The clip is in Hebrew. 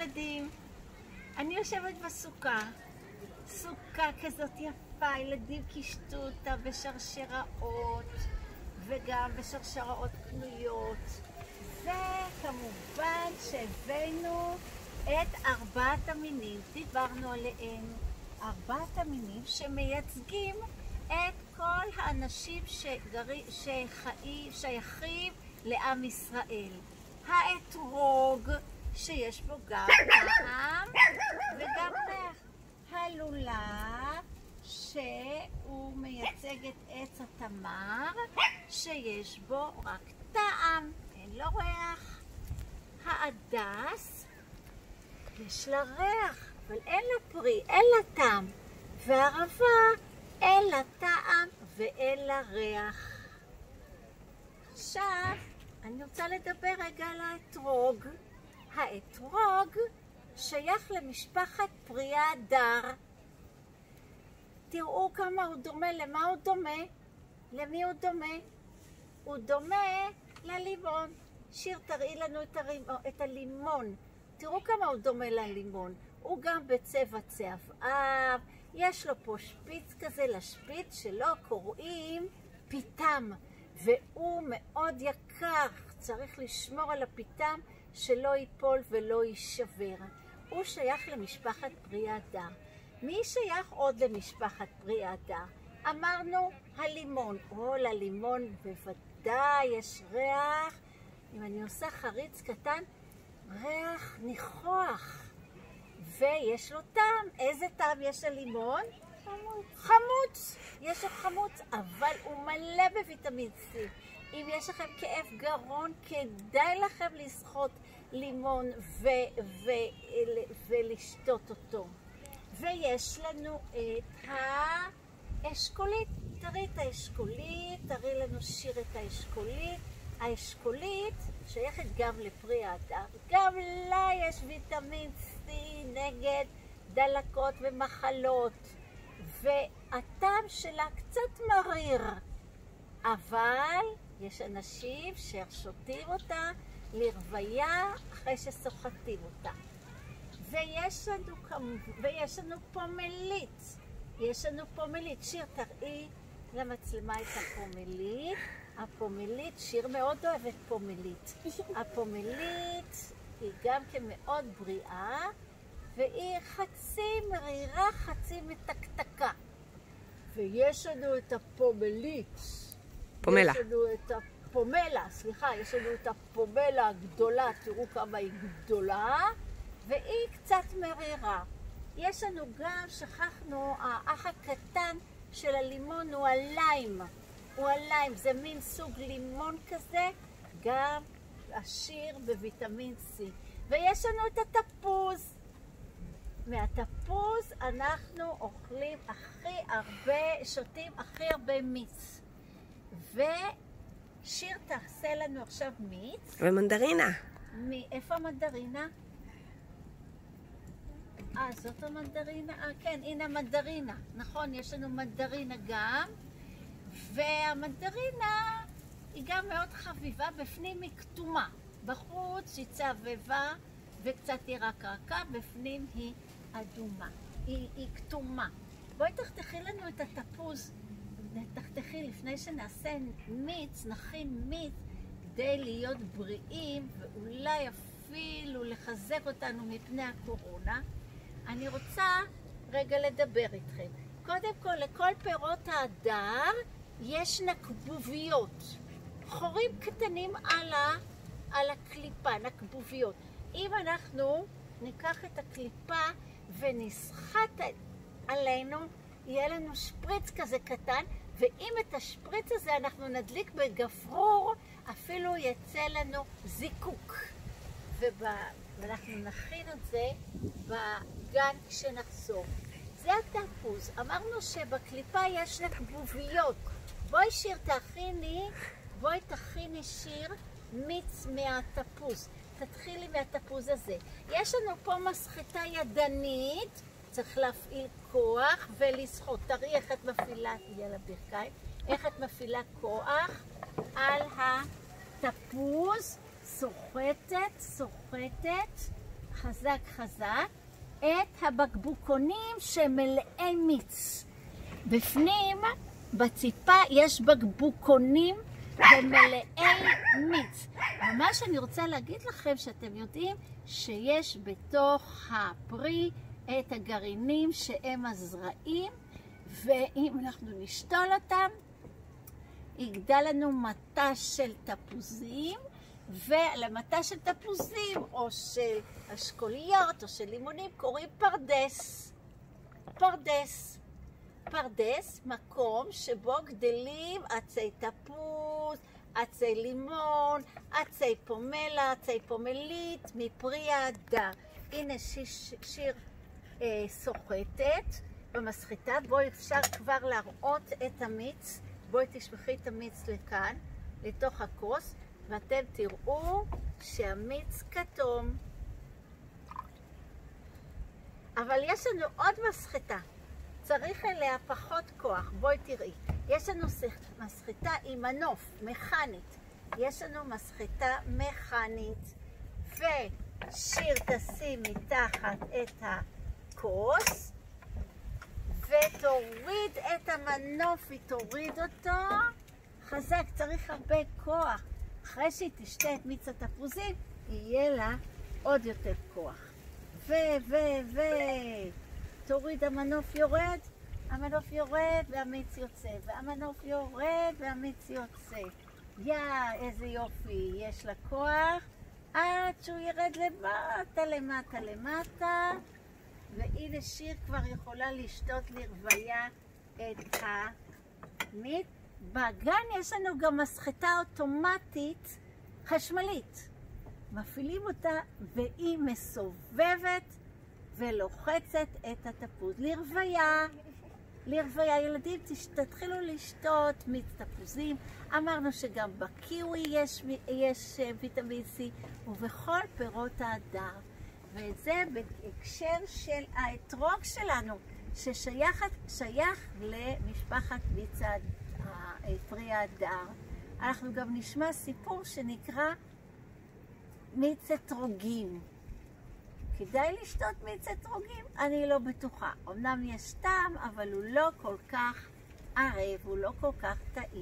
ילדים, אני יושבת בסוכה, סוכה כזאת יפה, ילדים קישטו אותה בשרשראות וגם בשרשראות קנויות, וכמובן שהבאנו את 4 המינים, דיברנו עליהם, 4 המינים שמייצגים את כל האנשים ששייכים לעם ישראל. האתרוג שיש בו גם טעם וגם ריח, הלולב שהוא מייצג את עץ התמר שיש בו רק טעם, אין לו ריח. ההדס יש לה ריח אבל אין לה פרי, אין לה טעם, והערבה אין לה טעם ואין לה ריח. עכשיו אני רוצה לדבר רגע על האתרוג. האתרוג שייך למשפחת פרי ההדר. תראו כמה הוא דומה, למה הוא דומה? למי הוא דומה? הוא דומה ללימון. שיר, תראי לנו את הלימון. תראו כמה הוא דומה ללימון. הוא גם בצבע צהבהב, יש לו פה שפיץ כזה, לשפיץ שלו קוראים פיתם, והוא מאוד יקר, צריך לשמור על הפיתם שלא ייפול ולא יישבר. הוא שייך למשפחת פרי ההדר. מי שייך עוד למשפחת פרי ההדר? אמרנו הלימון. ללימון בוודאי יש ריח, אם אני עושה חריץ קטן, ריח ניחוח. ויש לו טעם. איזה טעם יש ללימון? חמוץ. יש לו חמוץ, אבל הוא מלא בוויטמין C. אם יש לכם כאב גרון, כדאי לכם לסחוט לימון ולשתות אותו. ויש לנו את האשכולית. תראי את האשכולית, תראי לנו שיר את האשכולית. האשכולית שייכת גם לפרי ההדר. גם לה יש ויטמין C נגד דלקות ומחלות. והטעם שלה קצת מריר. אבל יש אנשים ששותים אותה לרוויה אחרי שסוחטים אותה. ויש לנו פומלית. יש לנו פומלית. שיר, תראי למצלמה את הפומלית. הפומלית, שיר מאוד אוהבת פומלית. הפומלית היא גם כמאוד בריאה, והיא חצי מרירה, חצי מתקתקה. ויש לנו את הפומלית. פומלה. יש לנו את הפומלה, סליחה, יש לנו את הפומלה הגדולה, תראו כמה היא גדולה, והיא קצת מרירה. יש לנו גם, שכחנו, האח הקטן של הלימון הוא הליים. הוא הליים, זה מין סוג לימון כזה, גם עשיר בוויטמין C. ויש לנו את התפוז. מהתפוז אנחנו אוכלים הכי הרבה, שותים הכי הרבה מיץ. ושיר תעשה לנו עכשיו מיץ. ומנדרינה. איפה המנדרינה? זאת המנדרינה? כן, הנה המנדרינה. נכון, יש לנו מנדרינה גם. והמנדרינה היא גם מאוד חביבה, בפנים היא כתומה. בחוץ היא צהבהבה וקצת היא רקרקה, בפנים היא אדומה. היא כתומה. בואי תחתכי לנו את התפוז. תחתכי לפני שנעשה מיץ, נכין מיץ כדי להיות בריאים ואולי אפילו לחזק אותנו מפני הקורונה. אני רוצה רגע לדבר איתכם. קודם כל, לכל פירות ההדר יש נקבוביות. חורים קטנים על הקליפה, נקבוביות. אם אנחנו ניקח את הקליפה ונסחט עלינו, יהיה לנו שפריץ כזה קטן, ואם את השפריץ הזה אנחנו נדליק בגפרור, אפילו יצא לנו זיקוק. ואנחנו נכין את זה בגן כשנחזור. זה התפוז. אמרנו שבקליפה יש נקבוביות. בואי שיר תכיני שיר מיץ מהתפוז. תתחילי מהתפוז הזה. יש לנו פה מסחטה ידנית, צריך להפעיל כוח ולסחוט. תראי איך את מפעילה, תהיה לברכיים, איך את מפעילה כוח על התפוז, סוחטת, חזק חזק, את הבקבוקונים שמלאי מיץ. בפנים, בציפה, יש בקבוקונים ומלאי מיץ. ומה שאני רוצה להגיד לכם, שאתם יודעים שיש בתוך הפרי את הגרעינים שהם הזרעים, ואם אנחנו נשתול אותם, יגדל לנו מטש של תפוזים, ולמטש של תפוזים או של אשכוליות או של לימונים קוראים פרדס. פרדס. פרדס, מקום שבו גדלים עצי תפוז, עצי לימון, עצי פומלה, עצי פומלית, מפרי ההדר. הנה שיר סוחטת במסחטה. בואי אפשר כבר להראות את המיץ. בואי תשפכי את המיץ לכאן, לתוך הכוס, ואתם תראו שהמיץ כתום. אבל יש לנו עוד מסחטה. צריך אליה פחות כוח. בואי תראי. יש לנו מסחטה עם מנוף, מכנית. יש לנו מסחטה מכנית. ושיר תשים מתחת את הכוס, ותוריד את המנוף, היא תוריד אותו. חזק, צריך הרבה כוח. אחרי שהיא תשתה את מיץ התפוזים, יהיה לה עוד יותר כוח. תוריד, המנוף יורד, המנוף יורד והמיץ יוצא, והמנוף יורד והמיץ יוצא. איזה יופי, יש לה כוח, עד שהוא ירד למטה, למטה, למטה, והנה שיר כבר יכולה לשתות לרוויה את המיץ. בגן יש לנו גם מסחטה אוטומטית חשמלית. מפעילים אותה והיא מסובבת ולוחצת את התפוז לרוויה. לרוויה, ילדים, תתחילו לשתות מיץ תפוזים. אמרנו שגם בקיווי יש ויטמין C ובכל פירות ההדר. וזה בהקשר של האתרוג שלנו, ששייך למשפחת מיץ פרי ההדר. אנחנו גם נשמע סיפור שנקרא מיץ אתרוגים. כדאי לשתות מיץ אתרוגים? אני לא בטוחה. אמנם יש טעם, אבל הוא לא כל כך ערב, הוא לא כל כך טעים.